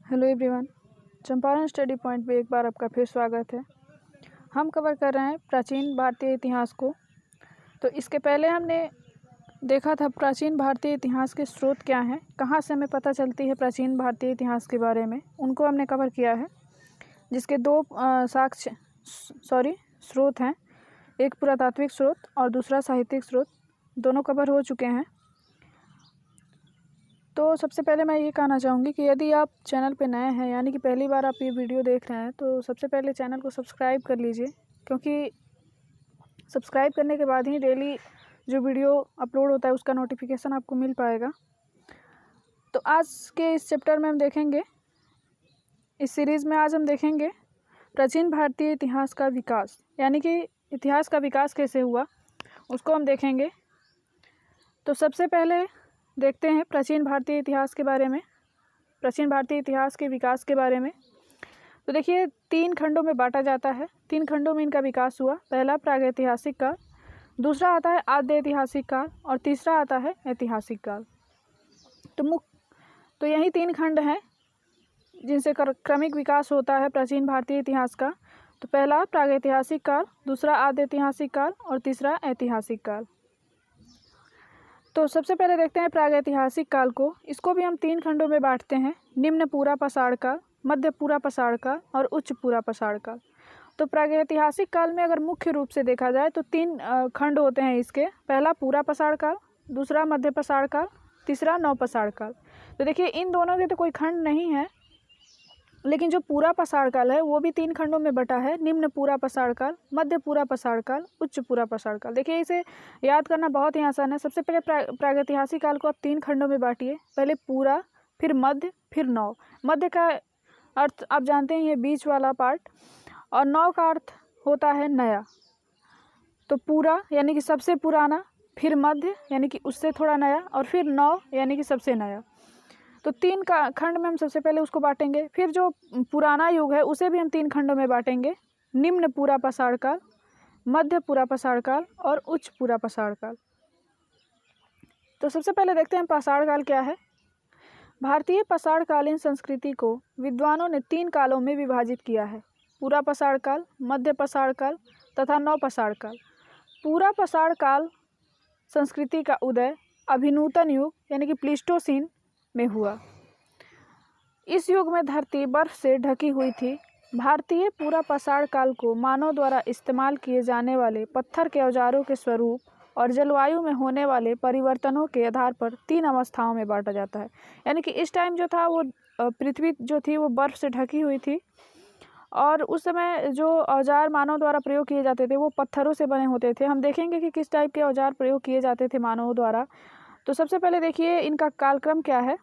Hello everyone, Champaran study point पे एक बार आपका फिर स्वागत है। हम कवर कर रहे हैं प्राचीन भारतीय इतिहास को। तो इसके पहले हमने देखा था प्राचीन भारतीय इतिहास के स्रोत क्या हैं, कहाँ से हमें पता चलती है प्राचीन भारतीय इतिहास के बारे में, उनको हमने कवर किया है। जिसके दो स्रोत हैं, एक पुरातात्विक स्रोत और दूसरा साहित्यिक स्रोत, दोनों कवर हो चुके हैं। तो सबसे पहले मैं ये कहना चाहूँगी कि यदि आप चैनल पे नए हैं, यानी कि पहली बार आप ये वीडियो देख रहे हैं, तो सबसे पहले चैनल को सब्सक्राइब कर लीजिए, क्योंकि सब्सक्राइब करने के बाद ही डेली जो वीडियो अपलोड होता है उसका नोटिफिकेशन आपको मिल पाएगा। तो आज के इस चैप्टर में हम देखेंगे, इस सीरीज़ में आज हम देखेंगे प्राचीन भारतीय इतिहास का विकास, यानी कि इतिहास का विकास कैसे हुआ उसको हम देखेंगे। तो सबसे पहले देखते हैं प्राचीन भारतीय इतिहास के बारे में, प्राचीन भारतीय इतिहास के विकास के बारे में। तो देखिए, 3 खंडों में बांटा जाता है, 3 खंडों में इनका विकास हुआ। पहला प्रागैतिहासिक काल, दूसरा आता है आद्य ऐतिहासिक काल और तीसरा आता है ऐतिहासिक काल। तो यही 3 खंड हैं जिनसे क्रमिक विकास होता है प्राचीन भारतीय इतिहास का। तो पहला प्रागैतिहासिक काल, दूसरा आद्य ऐतिहासिक काल और तीसरा ऐतिहासिक काल। तो सबसे पहले देखते हैं प्रागैतिहासिक काल को। इसको भी हम 3 खंडों में बांटते हैं, निम्न पूरा पाषाण काल, मध्य पूरा पाषाण काल और उच्च पूरा पाषाण काल। तो प्रागैतिहासिक काल में अगर मुख्य रूप से देखा जाए तो 3 खंड होते हैं इसके। पहला पूरा पाषाण काल, दूसरा मध्य पाषाण काल, तीसरा नवपाषाण काल। तो देखिए, इन दोनों के तो कोई खंड नहीं है, लेकिन जो पूरा पाषाण काल है वो भी 3 खंडों में बटा है, निम्न पूरा पाषाण काल, मध्य पूरा पाषाण काल, उच्च पूरा पाषाण काल। देखिए, इसे याद करना बहुत ही आसान है। सबसे पहले प्रागैतिहासिक काल को आप 3 खंडों में बांटिए, पहले पूरा, फिर मध्य, फिर नव। मध्य का अर्थ आप जानते हैं, ये बीच वाला पार्ट, और नव का अर्थ होता है नया। तो पूरा यानी कि सबसे पुराना, फिर मध्य यानी कि उससे थोड़ा नया, और फिर नव यानी कि सबसे नया। तो 3 का खंड में हम सबसे पहले उसको बांटेंगे। फिर जो पुराना युग है उसे भी हम 3 खंडों में बांटेंगे, निम्न पूरा पाषाण काल, मध्य पूरा पाषाण काल और उच्च पूरा पाषाण काल। तो सबसे पहले देखते हैं पाषाण काल क्या है। भारतीय पाषाणकालीन संस्कृति को विद्वानों ने 3 कालों में विभाजित किया है, पूरा पाषाण काल, मध्य पाषाण काल तथा नवपाषाण काल। पूरा पाषाण काल संस्कृति का उदय अभिनूतन युग यानी कि प्लीस्टोसीन में हुआ। इस युग में धरती बर्फ से ढकी हुई थी। भारतीय पूरा पाषाण काल को मानव द्वारा इस्तेमाल किए जाने वाले पत्थर के औजारों के स्वरूप और जलवायु में होने वाले परिवर्तनों के आधार पर 3 अवस्थाओं में बांटा जाता है। यानी कि इस टाइम जो था वो पृथ्वी जो थी वो बर्फ से ढकी हुई थी, और उस समय जो औजार मानव द्वारा प्रयोग किए जाते थे वो पत्थरों से बने होते थे। हम देखेंगे कि किस टाइप के औजार प्रयोग किए जाते थे मानव द्वारा। तो सबसे पहले देखिए इनका कालक्रम क्या है।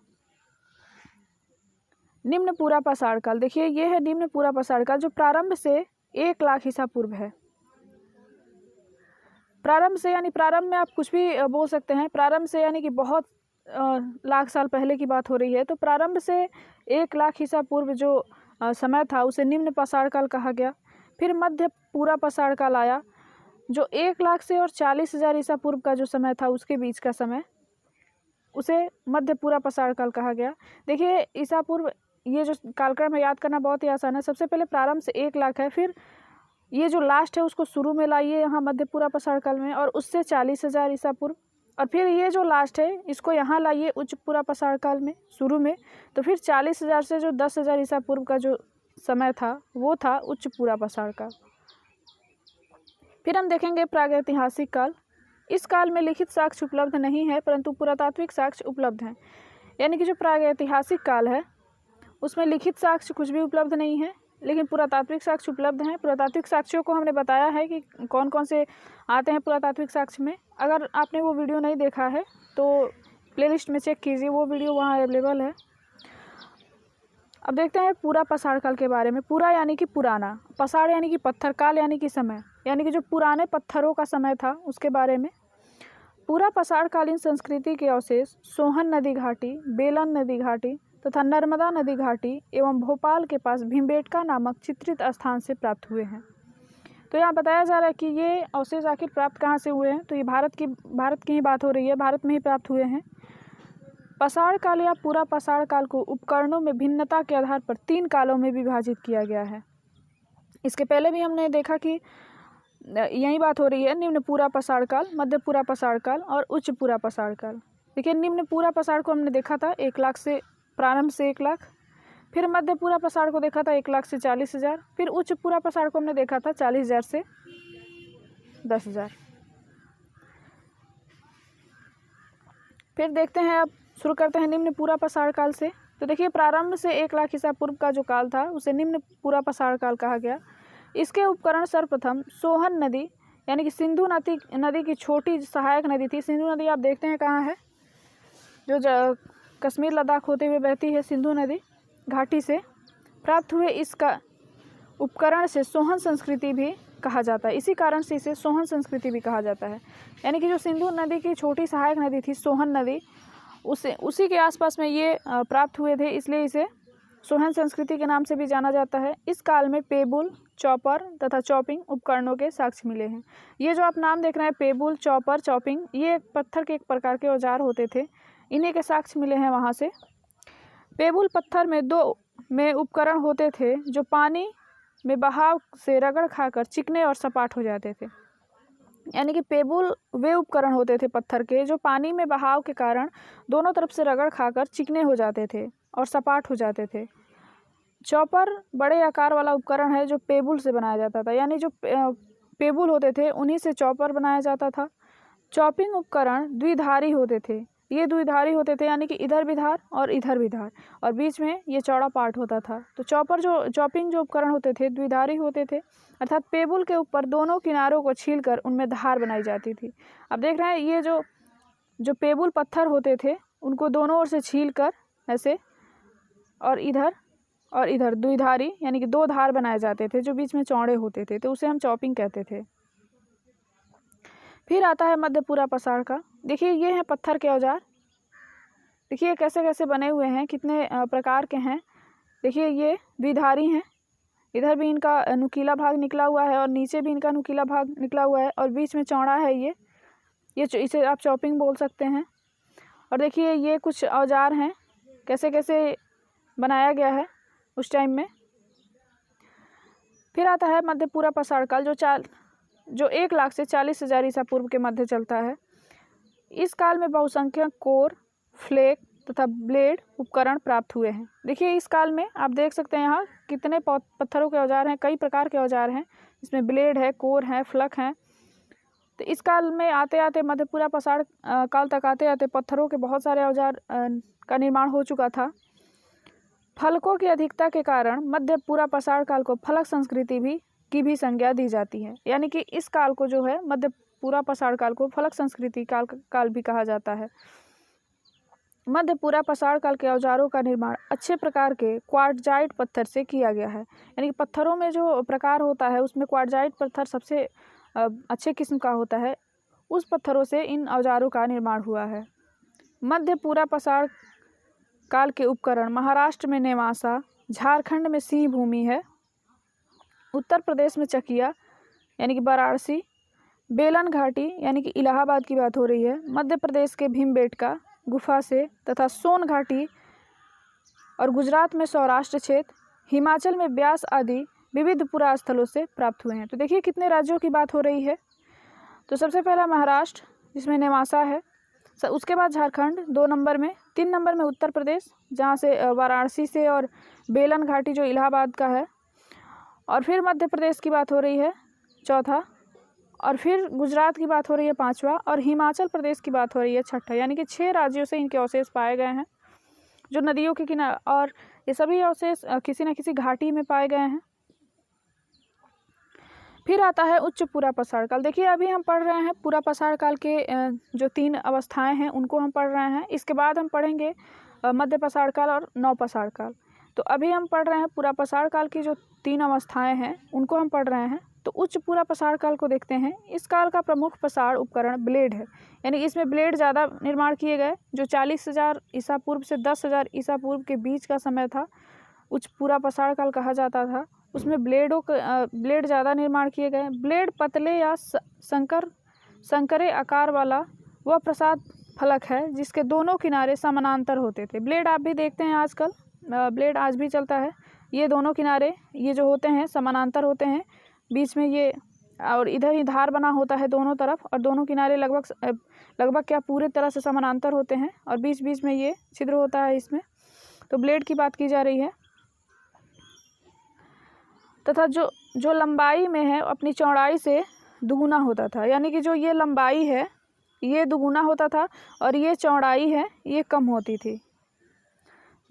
निम्न पूरा पाषाण काल, देखिए ये है निम्न पूरा पाषाण काल, जो प्रारंभ से 1 लाख ईसा पूर्व है। प्रारंभ से यानी प्रारंभ में आप कुछ भी बोल सकते हैं। प्रारंभ से यानी कि बहुत लाख साल पहले की बात हो रही है। तो प्रारंभ से 1 लाख ईसा पूर्व जो समय था उसे निम्न पाषाण काल कहा गया। फिर मध्य पूरा पाषाण काल आया, जो 1 लाख से और 40,000 ईसा पूर्व का जो समय था उसके बीच का समय, उसे मध्य पूरा पाषाण काल कहा गया। देखिए, ईसा पूर्व ये जो कालक्रम है याद करना बहुत ही आसान है। सबसे पहले प्रारंभ से 1 लाख है, फिर ये जो लास्ट है उसको शुरू में लाइए यहाँ मध्य पूरा पाषाण काल में, और उससे 40,000 ईसा पूर्व, और फिर ये जो लास्ट है इसको यहाँ लाइए उच्च पूरा पाषाण काल में शुरू में। तो फिर 40,000 से जो 10,000 ईसा पूर्व का जो समय था वो था उच्च पूरा पाषाण काल। फिर हम देखेंगे प्रागैतिहासिक काल। इस काल में लिखित साक्ष्य उपलब्ध नहीं है, परंतु पुरातात्विक साक्ष्य उपलब्ध हैं। यानी कि जो प्रागैतिहासिक काल है उसमें लिखित साक्ष्य कुछ भी उपलब्ध नहीं है, लेकिन पुरातात्विक साक्ष्य उपलब्ध हैं। पुरातात्विक साक्ष्यों को हमने बताया है कि कौन कौन से आते हैं पुरातात्विक साक्ष्य में। अगर आपने वो वीडियो नहीं देखा है तो प्लेलिस्ट में चेक कीजिए, वो वीडियो वहाँ अवेलेबल है। अब देखते हैं पूरा पाषाण काल के बारे में। पूरा यानी कि पुराना, पाषाण यानी कि पत्थर, काल यानी कि समय, यानी कि जो पुराने पत्थरों का समय था उसके बारे में। पूरा पाषाणकालीन संस्कृति के अवशेष सोहन नदी घाटी, बेलन नदी घाटी तथा नर्मदा नदी घाटी एवं भोपाल के पास भीमबेटका नामक चित्रित स्थान से प्राप्त हुए हैं। तो यहाँ बताया जा रहा है कि ये अवशेष आखिर प्राप्त कहाँ से हुए हैं। तो ये भारत की ही बात हो रही है, भारत में ही प्राप्त हुए हैं। पाषाण काल या पूरा पाषाण काल को उपकरणों में भिन्नता के आधार पर 3 कालों में विभाजित किया गया है। इसके पहले भी हमने देखा कि यही बात हो रही है, निम्न पूरा पाषाण काल, मध्य पूरा पाषाण काल और उच्च पूरा पाषाण काल। देखिए, निम्न पूरा पाषाण को हमने देखा था 1 लाख से प्रारंभ से 1 लाख, फिर मध्य पूरा पाषाण को देखा था 1 लाख से 40,000, फिर उच्च पूरा पाषाण को हमने देखा था 40,000 से 10,000। फिर देखते हैं, अब शुरू करते हैं निम्न पूरा पाषाण काल से। तो देखिए, प्रारंभ से 1 लाख ईसा पूर्व का जो काल था उसे निम्न पूरा पाषाण काल कहा गया। इसके उपकरण सर्वप्रथम सोहन नदी यानी कि सिंधु नदी की छोटी सहायक नदी थी। सिंधु नदी आप देखते हैं कहाँ है, जो कश्मीर लद्दाख होते हुए बहती है, सिंधु नदी घाटी से प्राप्त हुए इसका उपकरण से सोहन संस्कृति भी कहा जाता है। इसी कारण से इसे सोहन संस्कृति भी कहा जाता है। यानी कि जो सिंधु नदी की छोटी सहायक नदी थी सोहन नदी, उसी के आसपास में ये प्राप्त हुए थे, इसलिए इसे सोहन संस्कृति के नाम से भी जाना जाता है। इस काल में पेबुल, चॉपर तथा चॉपिंग उपकरणों के साक्ष्य मिले हैं। ये जो आप नाम देख रहे हैं, पेबुल, चॉपर, चॉपिंग, ये पत्थर के एक प्रकार के औजार होते थे, इन्हीं के साक्ष्य मिले हैं वहाँ से। पेबुल पत्थर में 2 उपकरण होते थे जो पानी में बहाव से रगड़ खाकर चिकने और सपाट हो जाते थे। यानी कि पेबुल वे उपकरण होते थे पत्थर के जो पानी में बहाव के कारण दोनों तरफ से रगड़ खाकर चिकने हो जाते थे और सपाट हो जाते थे। चॉपर बड़े आकार वाला उपकरण है जो पेबुल से बनाया जाता था। यानी जो पेबुल होते थे उन्हीं से चॉपर बनाया जाता था। चॉपिंग उपकरण द्विधारी होते थे। ये द्विधारी होते थे यानी कि इधर भी धार और इधर भी धार, और बीच में ये चौड़ा पार्ट होता था। तो चॉपिंग जो उपकरण होते थे द्विधारी होते थे, अर्थात पेबुल के ऊपर दोनों किनारों को छीलकर उनमें धार बनाई जाती थी। अब देख रहे हैं, ये जो पेबुल पत्थर होते थे उनको दोनों ओर से छीलकर ऐसे और इधर द्विधारी यानी कि 2 धार बनाए जाते थे जो बीच में चौड़े होते थे, तो उसे हम चॉपिंग कहते थे। फिर आता है मध्य पूरा पाषाण का। देखिए, ये हैं पत्थर के औजार। देखिए कैसे कैसे बने हुए हैं, कितने प्रकार के हैं। देखिए, ये द्विधारी हैं, इधर भी इनका नुकीला भाग निकला हुआ है और नीचे भी इनका नुकीला भाग निकला हुआ है और बीच में चौड़ा है। ये इसे आप चॉपिंग बोल सकते हैं। और देखिए, ये कुछ औजार हैं, कैसे कैसे बनाया गया है उस टाइम में। फिर आता है मध्य पूरा पाषाण काल जो 1 लाख से 40,000 ईसा पूर्व के मध्य चलता है। इस काल में बहुसंख्यक कोर, फ्लेक तथा ब्लेड उपकरण प्राप्त हुए हैं। देखिए, इस काल में आप देख सकते हैं यहाँ कितने पत्थरों के औजार हैं, कई प्रकार के औजार हैं, इसमें ब्लेड है, कोर है, फ्लक है। तो इस काल में आते आते मध्य पूरा पाषाण काल तक आते आते पत्थरों के बहुत सारे औजार का निर्माण हो चुका था। फलकों की अधिकता के कारण मध्य पूरा पाषाण काल को फलक संस्कृति की भी संज्ञा दी जाती है। यानी कि इस काल को जो है मध्य पूरा पाषाण काल को फलक संस्कृति काल भी कहा जाता है। मध्य पूरा पाषाण काल के औजारों का निर्माण अच्छे प्रकार के क्वार्टजाइट पत्थर से किया गया है। यानी कि पत्थरों में जो प्रकार होता है उसमें क्वार्टजाइट पत्थर सबसे अच्छे किस्म का होता है, उस पत्थरों से इन औजारों का निर्माण हुआ है। मध्य पूरा पाषाण काल के उपकरण महाराष्ट्र में नेवासा, झारखंड में सिंह भूमि है, उत्तर प्रदेश में चकिया यानी कि वाराणसी, बेलन घाटी यानी कि इलाहाबाद की बात हो रही है, मध्य प्रदेश के भीमबेटका गुफा से तथा सोन घाटी और गुजरात में सौराष्ट्र क्षेत्र, हिमाचल में ब्यास आदि विविध पुरा स्थलों से प्राप्त हुए हैं। तो देखिए कितने राज्यों की बात हो रही है। तो सबसे पहला महाराष्ट्र जिसमें नेवासा है, उसके बाद झारखंड 2 नंबर में, 3 नंबर में उत्तर प्रदेश जहाँ से वाराणसी से और बेलन घाटी जो इलाहाबाद का है, और फिर मध्य प्रदेश की बात हो रही है चौथा, और फिर गुजरात की बात हो रही है 5वां, और हिमाचल प्रदेश की बात हो रही है 6ठा। यानी कि 6 राज्यों से इनके अवशेष पाए गए हैं जो नदियों के किनारे, और ये सभी अवशेष किसी न किसी घाटी में पाए गए हैं। फिर आता है उच्च पूरा पाषाण काल। देखिए, अभी हम पढ़ रहे हैं पूरा पाषाण काल के जो 3 अवस्थाएं हैं उनको हम पढ़ रहे हैं। इसके बाद हम पढ़ेंगे मध्य पाषाण काल और नव पाषाण काल। तो अभी हम पढ़ रहे हैं पूरा पाषाण काल की जो 3 अवस्थाएं हैं उनको हम पढ़ रहे हैं। तो उच्च पूरा पाषाण काल को देखते हैं। इस काल का प्रमुख पाषाण उपकरण ब्लेड है, यानी इसमें ब्लेड ज़्यादा निर्माण किए गए। जो 40,000 ईसा पूर्व से 10,000 ईसा पूर्व के बीच का समय था, उच्च पूरा पाषाण काल कहा जाता था। उसमें ब्लेड ज़्यादा निर्माण किए गए। ब्लेड पतले या संकरे आकार वाला व फलक है जिसके दोनों किनारे समानांतर होते थे। ब्लेड आप भी देखते हैं आजकल, ब्लेड आज भी चलता है। ये दोनों किनारे ये जो होते हैं समानांतर होते हैं, बीच में ये और इधर ही धार बना होता है दोनों तरफ, और दोनों किनारे लगभग क्या पूरे तरह से समानांतर होते हैं, और बीच बीच में ये छिद्र होता है इसमें। तो ब्लेड की बात की जा रही है। तथा जो लंबाई में है अपनी चौड़ाई से दुगुना होता था, यानी कि जो ये लंबाई है ये दुगुना होता था और ये चौड़ाई है ये कम होती थी।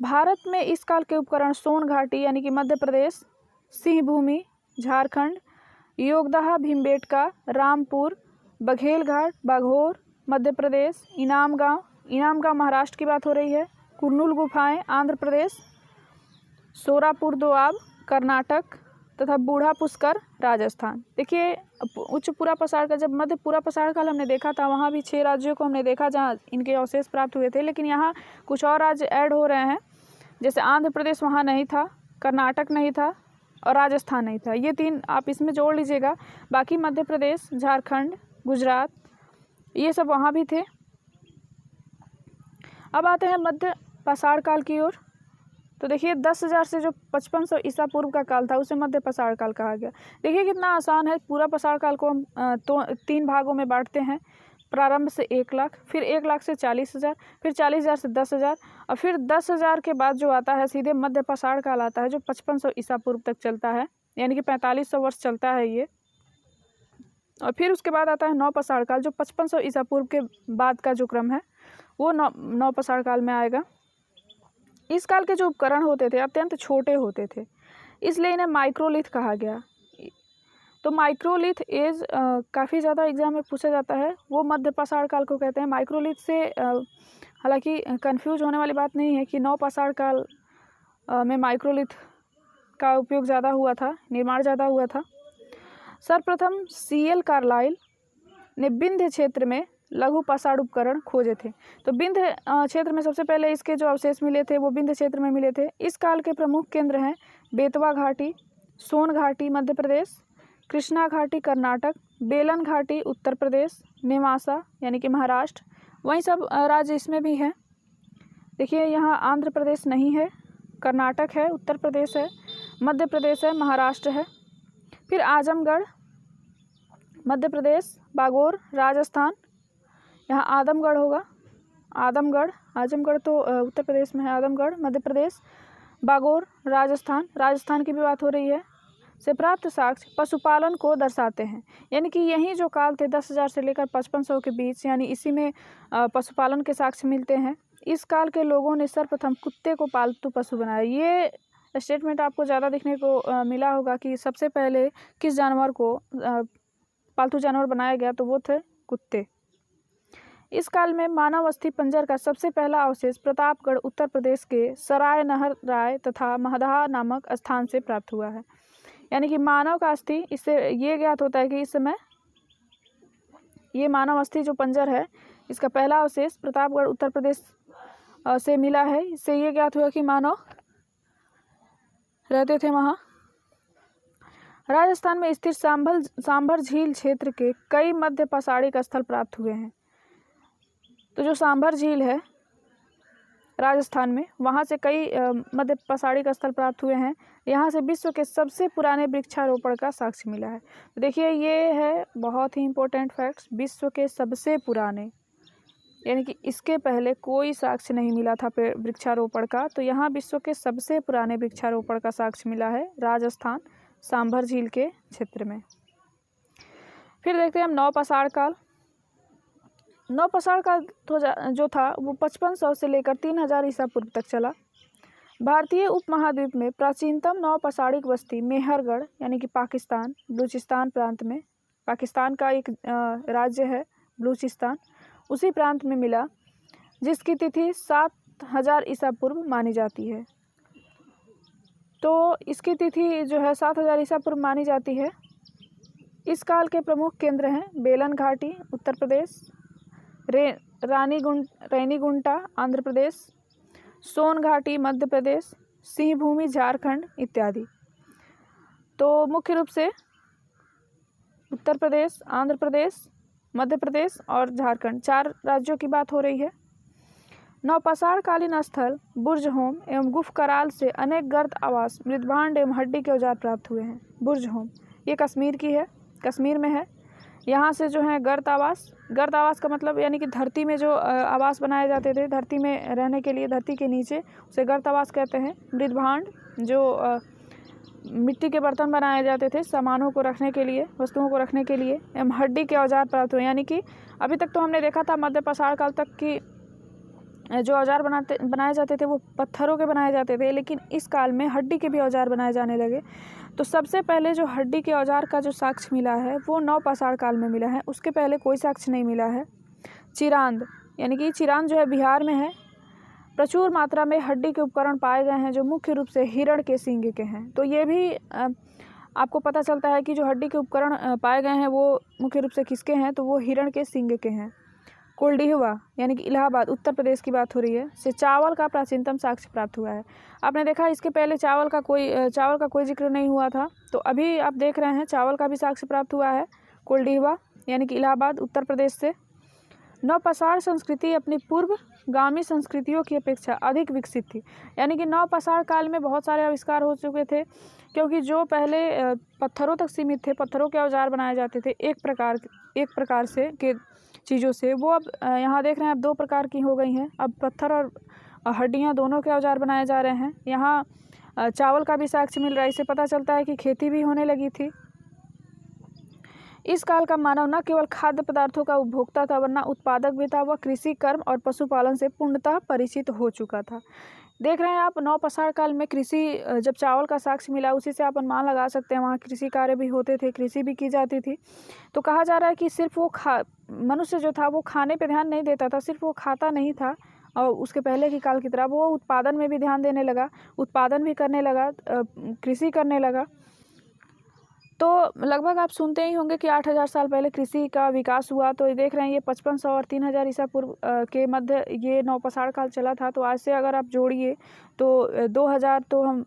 भारत में इस काल के उपकरण सोन घाटी यानी कि मध्य प्रदेश, सिंहभूमि झारखंड, योगदहा भीमबेटका रामपुर, बघेलघाट बाघोर मध्य प्रदेश, इनामगांव महाराष्ट्र की बात हो रही है, कुर्नूल गुफाएं आंध्र प्रदेश, सोरापुर दोआब कर्नाटक तथा बूढ़ा पुष्कर राजस्थान। देखिए उच्च पूरा पसार का, जब मध्य पूरा पसार काल हमने देखा था वहाँ भी 6 राज्यों को हमने देखा जहाँ इनके अवशेष प्राप्त हुए थे, लेकिन यहाँ कुछ और राज्य ऐड हो रहे हैं। जैसे आंध्र प्रदेश वहाँ नहीं था, कर्नाटक नहीं था और राजस्थान नहीं था। ये 3 आप इसमें जोड़ लीजिएगा। बाकी मध्य प्रदेश, झारखंड, गुजरात ये सब वहाँ भी थे। अब आते हैं मध्य पाषाण काल की ओर। तो देखिए 10,000 से जो 5500 ईसा पूर्व का काल था उसे मध्य पाषाण काल कहा गया। देखिए कितना आसान है। पूरा पाषाण काल को हम तो 3 भागों में बांटते हैं। प्रारंभ से 1 लाख, फिर 1 लाख से 40,000, फिर 40,000 से 10,000 और फिर 10,000 के बाद जो आता है सीधे मध्य पाषाण काल आता है जो 5500 ईसा पूर्व तक चलता है, यानी कि 4500 वर्ष चलता है ये। और फिर उसके बाद आता है नव पाषाण काल जो 5500 ईसा पूर्व के बाद का जो क्रम है वो नव पाषाण काल में आएगा। इस काल के जो उपकरण होते थे अत्यंत छोटे होते थे, इसलिए इन्हें माइक्रोलिथ कहा गया। तो माइक्रोलिथ एज काफ़ी ज़्यादा एग्जाम में पूछा जाता है, वो मध्य पाषाण काल को कहते हैं। माइक्रोलिथ से हालांकि कंफ्यूज होने वाली बात नहीं है कि नव पाषाण काल में माइक्रोलिथ का उपयोग ज़्यादा हुआ था, निर्माण ज़्यादा हुआ था। सर्वप्रथम CL कार्लाइल ने विंध्य क्षेत्र में लघु पाषाण उपकरण खोजे थे। तो विंध्य क्षेत्र में सबसे पहले इसके जो अवशेष मिले थे वो विंध्य क्षेत्र में मिले थे। इस काल के प्रमुख केंद्र हैं बेतवा घाटी, सोन घाटी मध्य प्रदेश, कृष्णा घाटी कर्नाटक, बेलन घाटी उत्तर प्रदेश, नेवासा यानी कि महाराष्ट्र। वहीं सब राज्य इसमें भी हैं। देखिए यहाँ आंध्र प्रदेश नहीं है, कर्नाटक है, उत्तर प्रदेश है, मध्य प्रदेश है, महाराष्ट्र है। फिर आजमगढ़ मध्य प्रदेश, बागोर राजस्थान, यहाँ आदमगढ़ होगा, आजमगढ़ तो उत्तर प्रदेश में है, आदमगढ़ मध्य प्रदेश, बागोर राजस्थान की भी बात हो रही है। से प्राप्त साक्ष्य पशुपालन को दर्शाते हैं, यानी कि यही जो काल थे 10,000 से लेकर 5500 के बीच, यानी इसी में पशुपालन के साक्ष्य मिलते हैं। इस काल के लोगों ने सर्वप्रथम कुत्ते को पालतू पशु बनाया। ये स्टेटमेंट आपको ज़्यादा देखने को मिला होगा कि सबसे पहले किस जानवर को पालतू जानवर बनाया गया, तो वो थे कुत्ते। इस काल में मानव अस्थि पंजर का सबसे पहला अवशेष प्रतापगढ़ उत्तर प्रदेश के सराय नहर राय तथा महदहा नामक स्थान से प्राप्त हुआ है। यानी कि मानव का अस्थि, इससे ये ज्ञात होता है कि इस समय ये मानव अस्थि जो पंजर है इसका पहला अवशेष प्रतापगढ़ उत्तर प्रदेश से मिला है। इससे ये ज्ञात हुआ कि मानव रहते थे वहाँ। राजस्थान में स्थित सांभर झील क्षेत्र के कई मध्य पाषाणिक स्थल प्राप्त हुए हैं। तो जो सांभर झील है राजस्थान में, वहाँ से कई मध्य पाषाणिक स्थल प्राप्त हुए हैं। यहाँ से विश्व के सबसे पुराने वृक्षारोपण का साक्ष्य मिला है। तो देखिए ये है बहुत ही इम्पोर्टेंट फैक्ट्स, विश्व के सबसे पुराने, यानी कि इसके पहले कोई साक्ष्य नहीं मिला था वृक्षारोपण का। तो यहाँ विश्व के सबसे पुराने वृक्षारोपण का साक्ष्य मिला है राजस्थान सांभर झील के क्षेत्र में। फिर देखते हैं हम नव पाषाण काल। नव पाषाण काल जो था वो 5500 से लेकर 3000 ईसा पूर्व तक चला। भारतीय उपमहाद्वीप में प्राचीनतम नव पाषाणिक बस्ती मेहरगढ़ यानी कि पाकिस्तान, बलूचिस्तान प्रांत में, पाकिस्तान का एक राज्य है बलूचिस्तान, उसी प्रांत में मिला, जिसकी तिथि 7000 ईसा पूर्व मानी जाती है। तो इसकी तिथि जो है 7000 ईसा पूर्व मानी जाती है। इस काल के प्रमुख केंद्र हैं बेलन घाटी उत्तर प्रदेश, रेनीगुंटा आंध्र प्रदेश, सोन घाटी मध्य प्रदेश, सिंहभूमि झारखंड इत्यादि। तो मुख्य रूप से उत्तर प्रदेश, आंध्र प्रदेश, मध्य प्रदेश और झारखंड, 4 राज्यों की बात हो रही है। नवपाषाण कालीन स्थल बुर्ज होम एवं गुफ कराल से अनेक गर्त आवास, मृदभांड एवं हड्डी के औजार प्राप्त हुए हैं। बुर्ज होम ये कश्मीर की है, कश्मीर में है। यहाँ से जो है गर्त आवास का मतलब यानी कि धरती में जो आवास बनाए जाते थे, धरती में रहने के लिए, धरती के नीचे, उसे गर्त आवास कहते हैं। मृदभांड जो मिट्टी के बर्तन बनाए जाते थे सामानों को रखने के लिए, वस्तुओं को रखने के लिए, एवं हड्डी के औजार प्राप्त हुए। यानी कि अभी तक तो हमने देखा था मध्य पाषाण काल तक की जो औजार बनाए जाते थे वो पत्थरों के बनाए जाते थे, लेकिन इस काल में हड्डी के भी औजार बनाए जाने लगे। तो सबसे पहले जो हड्डी के औजार का जो साक्ष्य मिला है वो नवपाषाण काल में मिला है, उसके पहले कोई साक्ष्य नहीं मिला है। चिरांद यानी कि चिरांद जो है बिहार में है। प्रचुर मात्रा में हड्डी के उपकरण पाए गए हैं जो मुख्य रूप से हिरण के सींग के हैं। तो ये भी आपको पता चलता है कि जो हड्डी के उपकरण पाए गए हैं वो मुख्य रूप से किसके हैं, तो वो हिरण के सींग के हैं। कोल्डिहवा यानी कि इलाहाबाद, उत्तर प्रदेश की बात हो रही है, से चावल का प्राचीनतम साक्ष्य प्राप्त हुआ है। आपने देखा इसके पहले चावल का कोई जिक्र नहीं हुआ था, तो अभी आप देख रहे हैं चावल का भी साक्ष्य प्राप्त हुआ है। कोल्डिहवा यानी कि इलाहाबाद, उत्तर प्रदेश से। नवपाषाण संस्कृति अपनी पूर्वगामी संस्कृतियों की अपेक्षा अधिक विकसित थी। यानी कि नवपाषाण काल में बहुत सारे आविष्कार हो चुके थे, क्योंकि जो पहले पत्थरों तक सीमित थे, पत्थरों के औजार बनाए जाते थे एक प्रकार से के चीज़ों से, वो अब यहाँ देख रहे हैं अब 2 प्रकार की हो गई हैं। अब पत्थर और हड्डियाँ दोनों के औजार बनाए जा रहे हैं। यहाँ चावल का भी साक्ष्य मिल रहा है, इससे पता चलता है कि खेती भी होने लगी थी। इस काल का मानव न केवल खाद्य पदार्थों का उपभोक्ता था, वरना उत्पादक भी था। वह कृषि कर्म और पशुपालन से पूर्णतः परिचित हो चुका था। देख रहे हैं आप नवपाषाण काल में कृषि, जब चावल का साक्ष्य मिला उसी से आप अनुमान लगा सकते हैं वहाँ कृषि कार्य भी होते थे, कृषि भी की जाती थी। तो कहा जा रहा है कि सिर्फ वो मनुष्य जो था वो खाने पे ध्यान नहीं देता था, सिर्फ वो खाता नहीं था, और उसके पहले की काल की तरह वो उत्पादन में भी ध्यान देने लगा, उत्पादन भी करने लगा, कृषि करने लगा। तो लगभग आप सुनते ही होंगे कि 8000 साल पहले कृषि का विकास हुआ। तो ये देख रहे हैं ये 5500 और 3000 ईसा पूर्व के मध्य ये नवपाषाण काल चला था। तो आज से अगर आप जोड़िए तो 2000, तो हम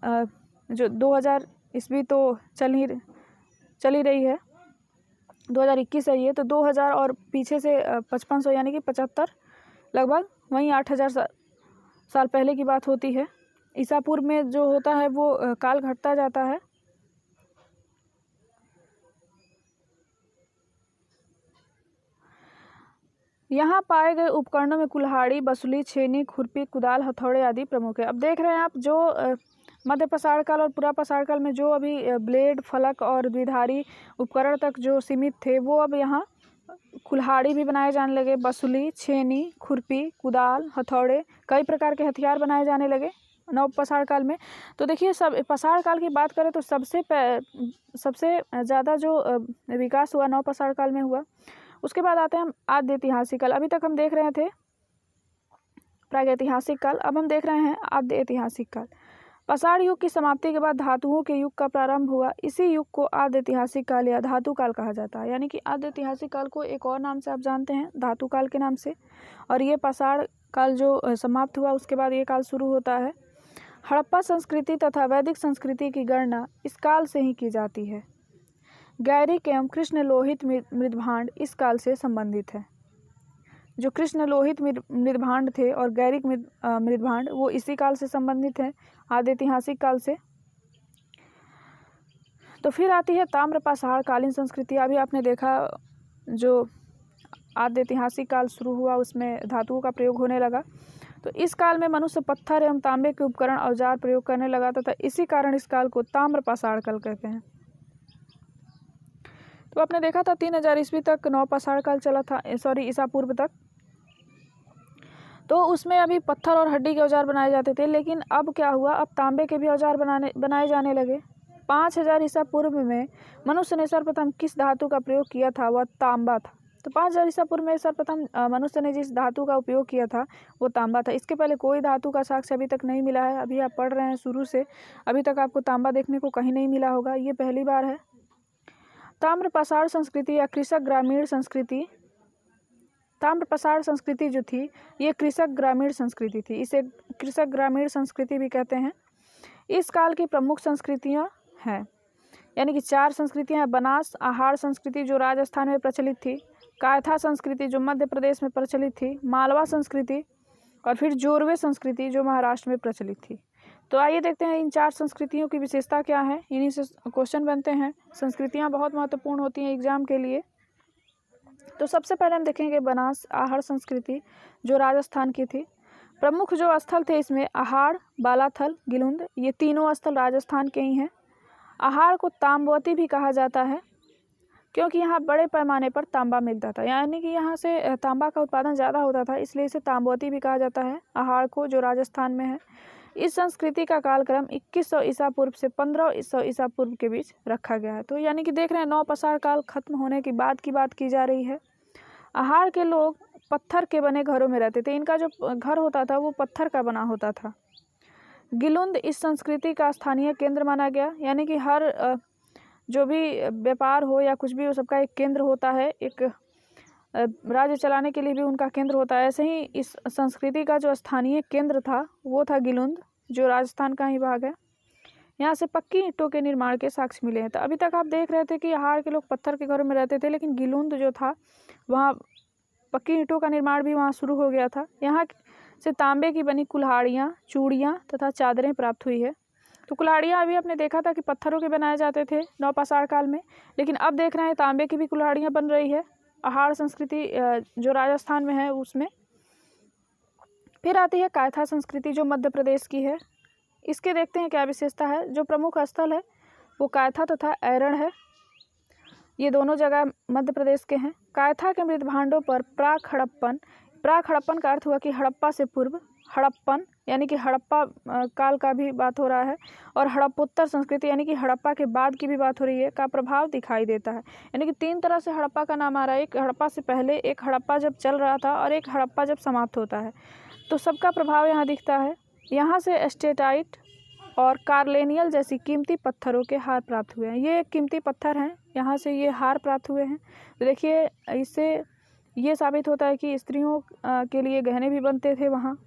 जो 2000 ईस्वी तो चल ही रही है, 2021 है ये, तो 2000 और पीछे से 5500 यानी कि 75, लगभग वहीं 8000 साल पहले की बात होती है। ईसा पूर्व में जो होता है वो काल घटता जाता है। यहाँ पाए गए उपकरणों में कुल्हाड़ी, बसुली, छेनी, खुरपी, कुदाल, हथौड़े आदि प्रमुख है। अब देख रहे हैं आप जो मध्य पाषाण काल और पूरा पाषाण काल में जो अभी ब्लेड, फलक और द्विधारी उपकरण तक जो सीमित थे, वो अब यहाँ कुल्हाड़ी भी बनाए जाने लगे, बसुली, छेनी, खुरपी, कुदाल, हथौड़े, कई प्रकार के हथियार बनाए जाने लगे नवपाषाण काल में। तो देखिए सब पाषाण काल की बात करें तो सबसे ज़्यादा जो विकास हुआ नवपाषाण काल में हुआ। उसके बाद आते हैं हम आद्य ऐतिहासिक काल। अभी तक हम देख रहे थे प्रागैतिहासिक काल, अब हम देख रहे हैं आद्य ऐतिहासिक काल। पाषाण युग की समाप्ति के बाद धातुओं के युग का प्रारंभ हुआ। इसी युग को आद्य ऐतिहासिक काल या धातु काल कहा जाता है। यानी कि आद्य ऐतिहासिक काल को एक और नाम से आप जानते हैं, धातु काल के नाम से। और ये पाषाण काल जो समाप्त हुआ उसके बाद ये काल शुरू होता है। हड़प्पा संस्कृति तथा वैदिक संस्कृति की गणना इस काल से ही की जाती है। गैरिक एवं कृष्ण लोहित मृदभांड इस काल से संबंधित है। जो कृष्ण लोहित मृदभांड थे और गैरिक मृदभांड वो इसी काल से संबंधित है, आद्य ऐतिहासिक काल से। तो फिर आती है ताम्रपाषाण कालीन संस्कृति। अभी आपने देखा जो आद्य ऐतिहासिक काल शुरू हुआ उसमें धातुओं का प्रयोग होने लगा। तो इस काल में मनुष्य पत्थर एवं तांबे के उपकरण औजार प्रयोग करने लगा तथा इसी कारण इस काल को ताम्रपाषाण काल कहते हैं। तो आपने देखा था 3000 ईस्वी तक नवपाषाण काल चला था, ईसा पूर्व तक। तो उसमें अभी पत्थर और हड्डी के औजार बनाए जाते थे, लेकिन अब क्या हुआ, अब तांबे के भी औजार बनाए जाने लगे। 5000 ईसा पूर्व में मनुष्य ने सर्वप्रथम किस धातु का प्रयोग किया था, वह तांबा था। तो 5000 ईसा पूर्व में सर्वप्रथम मनुष्य ने जिस धातु का उपयोग किया था वो तांबा था। इसके पहले कोई धातु का साक्ष्य अभी तक नहीं मिला है। अभी आप पढ़ रहे हैं शुरू से, अभी तक आपको तांबा देखने को कहीं नहीं मिला होगा, ये पहली बार है। ताम्रपाषाण संस्कृति या कृषक ग्रामीण संस्कृति, ताम्रपाषाण संस्कृति जो थी ये कृषक ग्रामीण संस्कृति थी, इसे कृषक ग्रामीण संस्कृति भी कहते हैं। इस काल की प्रमुख संस्कृतियां हैं, यानी कि 4 संस्कृतियां हैं। बनास आहार संस्कृति जो राजस्थान में प्रचलित थी, कायथा संस्कृति जो मध्य प्रदेश में प्रचलित थी, मालवा संस्कृति और फिर जोरवे संस्कृति जो महाराष्ट्र में प्रचलित थी। तो आइए देखते हैं इन 4 संस्कृतियों की विशेषता क्या है, इन्हीं से क्वेश्चन बनते हैं। संस्कृतियाँ बहुत महत्वपूर्ण होती हैं एग्जाम के लिए। तो सबसे पहले हम देखेंगे बनास आहड़ संस्कृति जो राजस्थान की थी। प्रमुख जो स्थल थे इसमें आहाड़, बालाथल, गिलुंद, ये तीनों स्थल राजस्थान के ही हैं। आहाड़ को तांबवती भी कहा जाता है क्योंकि यहाँ बड़े पैमाने पर तांबा मिलता था, यानी कि यहाँ से तांबा का उत्पादन ज़्यादा होता था, इसलिए इसे तांबवती भी कहा जाता है आहाड़ को, जो राजस्थान में है। इस संस्कृति का कालक्रम 2100 ईसा पूर्व से 1500 ईसा पूर्व के बीच रखा गया है। तो यानी कि देख रहे हैं नौपाषाण काल खत्म होने के बाद की बात की जा रही है। आहाड़ के लोग पत्थर के बने घरों में रहते थे, इनका जो घर होता था वो पत्थर का बना होता था। गिलुंद इस संस्कृति का स्थानीय केंद्र माना गया, यानी कि हर जो भी व्यापार हो या कुछ भी हो सबका एक केंद्र होता है, एक राज्य चलाने के लिए भी उनका केंद्र होता है। ऐसे ही इस संस्कृति का जो स्थानीय केंद्र था वो था गिलुंद, जो राजस्थान का ही भाग है। यहाँ से पक्की ईंटों के निर्माण के साक्ष्य मिले हैं। तो अभी तक आप देख रहे थे कि आहाड़ के लोग पत्थर के घरों में रहते थे, लेकिन गिलुंद जो था वहाँ पक्की ईंटों का निर्माण भी वहाँ शुरू हो गया था। यहाँ से तांबे की बनी कुल्हाड़ियाँ, चूड़ियाँ तथा चादरें प्राप्त हुई है। तो कुल्हाड़ियाँ अभी आपने देखा था कि पत्थरों के बनाए जाते थे नौपाषाण काल में, लेकिन अब देख रहे हैं तांबे की भी कुल्हाड़ियाँ बन रही है आहाड़ संस्कृति जो राजस्थान में है उसमें। फिर आती है कायथा संस्कृति जो मध्य प्रदेश की है। इसके देखते हैं क्या विशेषता है। जो प्रमुख स्थल है वो कायथा तथा ऐरण है, ये दोनों जगह मध्य प्रदेश के हैं। कायथा के मृत भांडों पर प्राक हड़प्पन का अर्थ हुआ कि हड़प्पा से पूर्व, हड़प्पन यानी कि हड़प्पा काल का भी बात हो रहा है, और हड़प्पोत्तर संस्कृति यानी कि हड़प्पा के बाद की भी बात हो रही है, का प्रभाव दिखाई देता है। यानी कि 3 तरह से हड़प्पा का नाम आ रहा है, एक हड़प्पा से पहले, एक हड़प्पा जब चल रहा था और एक हड़प्पा जब समाप्त होता है। तो सबका प्रभाव यहाँ दिखता है। यहाँ से एस्टेटाइट और कार्लेनियल जैसी कीमती पत्थरों के हार प्राप्त हुए हैं। ये कीमती पत्थर हैं, यहाँ से ये हार प्राप्त हुए हैं। तो देखिए इससे ये साबित होता है कि स्त्रियों के लिए गहने भी बनते थे वहाँ।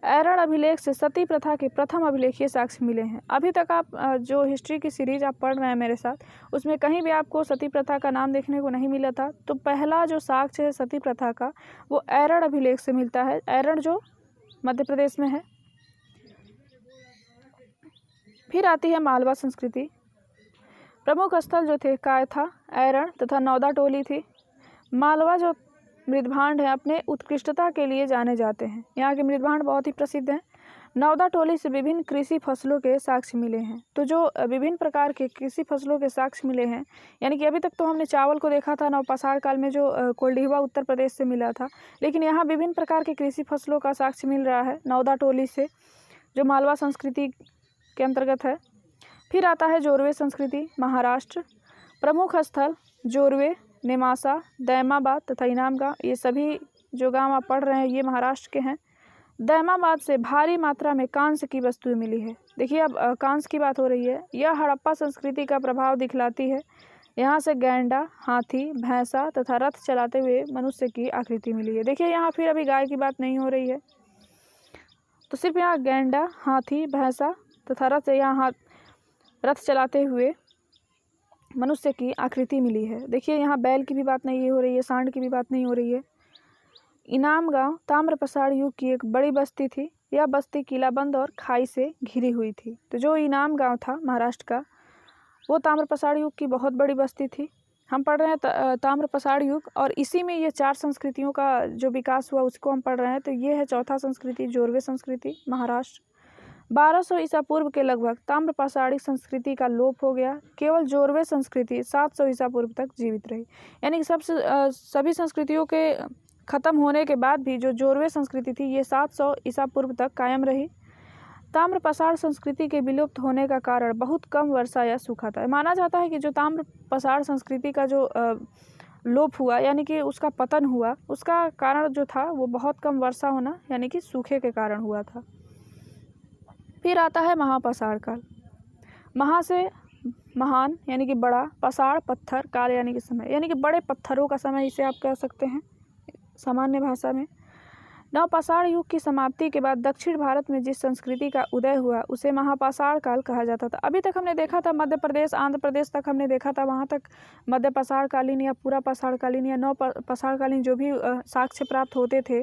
ऐरण अभिलेख से सती प्रथा के प्रथम अभिलेखीय साक्ष्य मिले हैं। अभी तक आप जो हिस्ट्री की सीरीज आप पढ़ रहे हैं मेरे साथ, उसमें कहीं भी आपको सती प्रथा का नाम देखने को नहीं मिला था। तो पहला जो साक्ष्य है सती प्रथा का वो ऐरण अभिलेख से मिलता है, ऐरण जो मध्य प्रदेश में है। फिर आती है मालवा संस्कृति। प्रमुख स्थल जो थे कायथा, ऐरण तथा नौदा टोली थी। मालवा जो मृदभांड है अपने उत्कृष्टता के लिए जाने जाते हैं, यहाँ के मृदभांड बहुत ही प्रसिद्ध हैं। नौदा टोली से विभिन्न कृषि फसलों के साक्ष्य मिले हैं। तो जो विभिन्न प्रकार के कृषि फसलों के साक्ष्य मिले हैं, यानी कि अभी तक तो हमने चावल को देखा था नवपाषाण काल में जो कोल्डिहवा उत्तर प्रदेश से मिला था, लेकिन यहाँ विभिन्न प्रकार के कृषि फसलों का साक्ष्य मिल रहा है नौदा टोली से, जो मालवा संस्कृति के अंतर्गत है। फिर आता है जोरवे संस्कृति, महाराष्ट्र। प्रमुख स्थल जोरवे, नेमासा, दैमाबाद तथा इनामगांव, ये सभी जो गांव आप पढ़ रहे हैं ये महाराष्ट्र के हैं। दैमाबाद से भारी मात्रा में कांस्य की वस्तुएं मिली है। देखिए अब कांस्य की बात हो रही है, यह हड़प्पा संस्कृति का प्रभाव दिखलाती है। यहाँ से गैंडा, हाथी, भैंसा तथा रथ चलाते हुए मनुष्य की आकृति मिली है। देखिए यहाँ फिर अभी गाय की बात नहीं हो रही है, तो सिर्फ यहाँ गैंडा, हाथी, भैंसा तथा रथ चलाते हुए मनुष्य की आकृति मिली है। देखिए यहाँ बैल की भी बात नहीं हो रही है, सांड की भी बात नहीं हो रही है। इनामगांव ताम्रपाषाण युग की एक बड़ी बस्ती थी। यह बस्ती किलाबंद और खाई से घिरी हुई थी। तो जो इनामगांव था महाराष्ट्र का, वो ताम्रपाषाण युग की बहुत बड़ी बस्ती थी। हम पढ़ रहे हैं ताम्रपाषाण युग, और इसी में ये 4 संस्कृतियों का जो विकास हुआ उसको हम पढ़ रहे हैं। तो ये है चौथा संस्कृति, जोरवे संस्कृति, महाराष्ट्र। 1200 ईसा पूर्व के लगभग ताम्रपाषाणी संस्कृति का लोप हो गया। केवल जोरवे संस्कृति 700 ईसा पूर्व तक जीवित रही। यानी कि सभी संस्कृतियों के खत्म होने के बाद भी जो जोरवे संस्कृति थी ये 700 ईसा पूर्व तक कायम रही। ताम्रपाषाण संस्कृति के विलुप्त होने का कारण बहुत कम वर्षा या सूखा था। माना जाता है कि जो ताम्रपाषाण संस्कृति का जो लोप हुआ यानी कि उसका पतन हुआ, उसका कारण जो था वो बहुत कम वर्षा होना यानी कि सूखे के कारण हुआ था। फिर आता है महापाषाण काल। महा से महान यानी कि बड़ा, पाषाण पत्थर, काल यानी कि समय, यानी कि बड़े पत्थरों का समय इसे आप कह सकते हैं सामान्य भाषा में। नवपाषाण युग की समाप्ति के बाद दक्षिण भारत में जिस संस्कृति का उदय हुआ उसे महापाषाण काल कहा जाता था। अभी तक हमने देखा था मध्य प्रदेश आंध्र प्रदेश तक हमने देखा था, वहाँ तक मध्य पाषाणकालीन या पूरा पाषाणकालीन या नव पाषाणकालीन जो भी साक्ष्य प्राप्त होते थे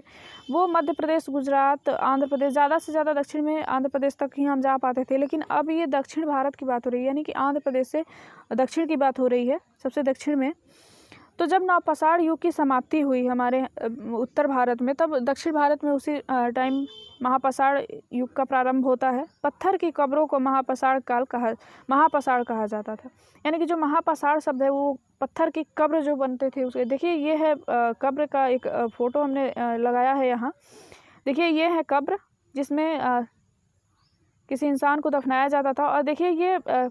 वो मध्य प्रदेश, गुजरात, आंध्र प्रदेश, ज़्यादा से ज़्यादा दक्षिण में आंध्र प्रदेश तक ही हम जा पाते थे। लेकिन अब ये दक्षिण भारत की बात हो रही है, यानी कि आंध्र प्रदेश से दक्षिण की बात हो रही है, सबसे दक्षिण में। तो जब नवपाषाण युग की समाप्ति हुई हमारे उत्तर भारत में, तब दक्षिण भारत में उसी टाइम महापाषाण युग का प्रारंभ होता है। पत्थर की कब्रों को महापाषाण कहा जाता था। यानी कि जो महापाषाण शब्द है वो पत्थर की कब्र जो बनते थे उसके, देखिए ये है कब्र का एक फोटो हमने लगाया है यहाँ। देखिए ये है कब्र जिसमें किसी इंसान को दफनाया जाता था। और देखिए ये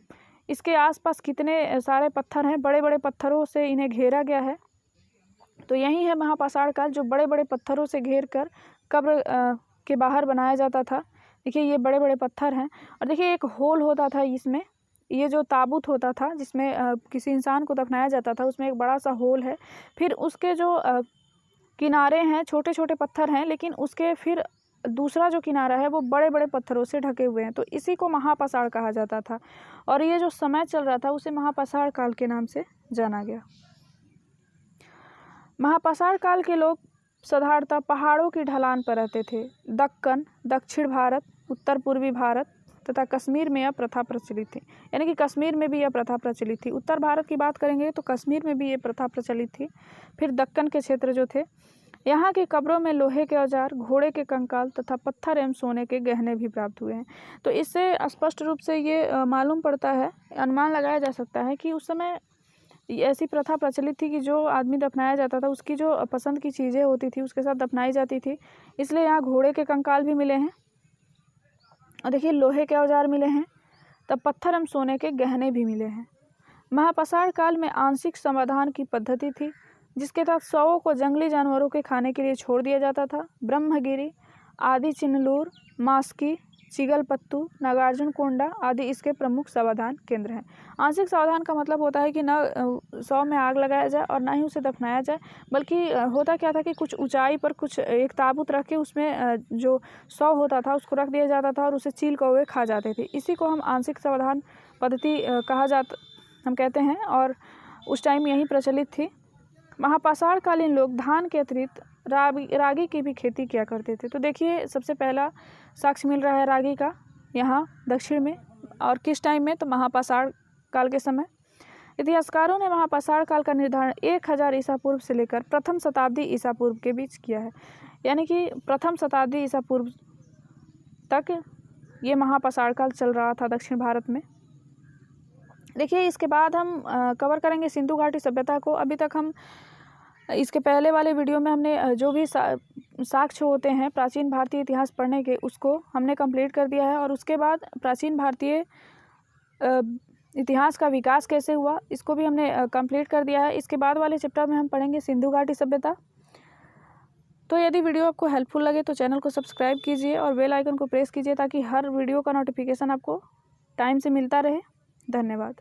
इसके आसपास कितने सारे पत्थर हैं, बड़े बड़े पत्थरों से इन्हें घेरा गया है। तो यही है महापाषाण काल, जो बड़े बड़े पत्थरों से घेर कर कब्र के बाहर बनाया जाता था। देखिए ये बड़े बड़े पत्थर हैं और देखिए एक होल होता था इसमें, ये जो ताबूत होता था जिसमें किसी इंसान को दफनाया जाता था उसमें एक बड़ा सा होल है। फिर उसके जो किनारे हैं छोटे छोटे पत्थर हैं, लेकिन उसके फिर दूसरा जो किनारा है वो बड़े बड़े पत्थरों से ढके हुए हैं। तो इसी को महापाषाण कहा जाता था और ये जो समय चल रहा था उसे महापाषाण काल के नाम से जाना गया। महापाषाण काल के लोग साधारणतः पहाड़ों की ढलान पर रहते थे। दक्कन, दक्षिण भारत, उत्तर पूर्वी भारत तथा कश्मीर में यह प्रथा प्रचलित थी। यानी कि कश्मीर में भी यह प्रथा प्रचलित थी। उत्तर भारत की बात करेंगे तो कश्मीर में भी ये प्रथा प्रचलित थी। फिर दक्कन के क्षेत्र जो थे, यहाँ की कब्रों में लोहे के औजार, घोड़े के कंकाल तथा पत्थर एवं सोने के गहने भी प्राप्त हुए हैं। तो इससे स्पष्ट रूप से ये मालूम पड़ता है, अनुमान लगाया जा सकता है कि उस समय ऐसी प्रथा प्रचलित थी कि जो आदमी दफनाया जाता था उसकी जो पसंद की चीज़ें होती थी उसके साथ दफनाई जाती थी। इसलिए यहाँ घोड़े के कंकाल भी मिले हैं और देखिए लोहे के औजार मिले हैं, तब पत्थर एवं सोने के गहने भी मिले हैं। महापाषाण काल में आंशिक समाधान की पद्धति थी जिसके तहत शवों को जंगली जानवरों के खाने के लिए छोड़ दिया जाता था। ब्रह्मगिरी आदि, चिन्नलूर, मास्की, चिगलपत्तू, नागार्जुन कोंडा आदि इसके प्रमुख समाधान केंद्र हैं। आंशिक समाधान का मतलब होता है कि न शव में आग लगाया जाए और ना ही उसे दफनाया जाए, बल्कि होता क्या था कि कुछ ऊंचाई पर कुछ एक ताबूत रख के उसमें जो शव होता था उसको रख दिया जाता था और उसे चील कौवे खा जाते थे। इसी को हम आंशिक समाधान पद्धति हम कहते हैं और उस टाइम यही प्रचलित थी। महापाषाण कालीन लोग धान के अतिरिक्त रागी की भी खेती किया करते थे। तो देखिए सबसे पहला साक्ष्य मिल रहा है रागी का यहाँ दक्षिण में, और किस टाइम में, तो महापाषाण काल के समय। इतिहासकारों ने महापाषाण काल का निर्धारण 1000 ईसा पूर्व से लेकर प्रथम शताब्दी ईसा पूर्व के बीच किया है। यानी कि प्रथम शताब्दी ईसा पूर्व तक ये महापाषाण काल चल रहा था दक्षिण भारत में। देखिए इसके बाद हम कवर करेंगे सिंधु घाटी सभ्यता को। अभी तक हम इसके पहले वाले वीडियो में हमने जो भी साक्ष्य होते हैं प्राचीन भारतीय इतिहास पढ़ने के उसको हमने कंप्लीट कर दिया है, और उसके बाद प्राचीन भारतीय इतिहास का विकास कैसे हुआ इसको भी हमने कंप्लीट कर दिया है। इसके बाद वाले चैप्टर में हम पढ़ेंगे सिंधु घाटी सभ्यता। तो यदि वीडियो आपको हेल्पफुल लगे तो चैनल को सब्सक्राइब कीजिए और बेल आइकन को प्रेस कीजिए ताकि हर वीडियो का नोटिफिकेशन आपको टाइम से मिलता रहे। धन्यवाद।